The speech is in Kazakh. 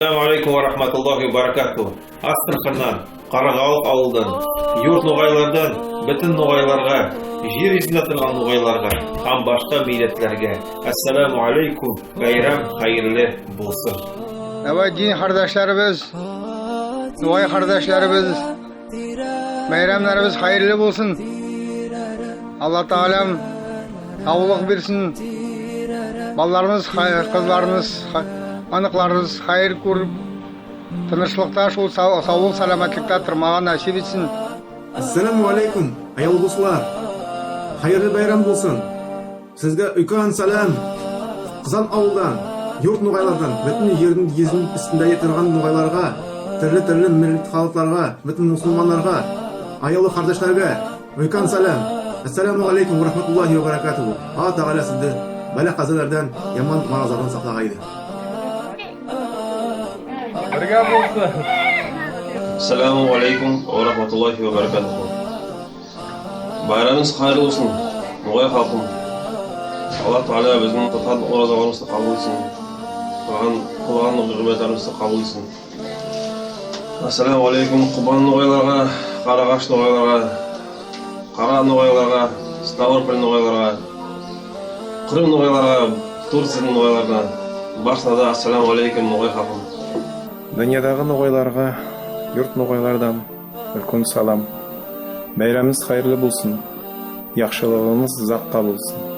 Assalamu alaikum wa rahmatullahi wa barakatuh. Астраханнан, Қарағалық ауылдан, йорт ноғайлардан, бітін ноғайларға, жер ізінде тұрған ноғайларға, һәм башқа милләтләргә. Ассаламу алейкум, байрам хайырлы булсын. Әвай дин кардәшләребез, ноғай кардәшләребез, байрамнарыбыз хайырлы булсын. Алла Таалам саулык бирсен. Балларыбыз, кызларыбыз, аныкларыбыз хайыр күреп, тынычлыкта шул саулык саламатлыкта тормага насип етсин. Ассаламу алейкум, аял дуслар. Хайырлы байрам булсын. Сезгә үлкен салам. Кызан авылдан, йорт ноғайлардан, бөтен ердің езінің үстендә торган ноғайларга, төрле милләт халыкларга, бөтен мусламаннарга, аялы кардәшләргә үлкен салам. Ассаламу алейкум ва рахматуллахи ва баракатуху. Алла Тәгалә сезне бәла казалардан, яман маразадан саклагайды. Assalamu alaikum wa rahmatullahi wa barakatuh. Bayramınız hayırlı olsun. Ноғай халқым. Алла Тағала біздің тұтқан оразаларымызды қабыл етсін. Қылған құрметтарымызды қабыл етсін. Ассаламу алейкум Құбан ноғайларға, Қарағаш ноғайларға, Қара ноғайларға, Ставрополь ноғайларға, Қырым ноғайларға, Турцияның ноғайларына. Баршасына да ассаламу алейкум ноғай халқым. Дөньядағы ноғайларға, йорт ноғайлардан үлкен салам. Байрамыңыз хайырлы болсын. Яхшылығыңыз ұзаққа болсын.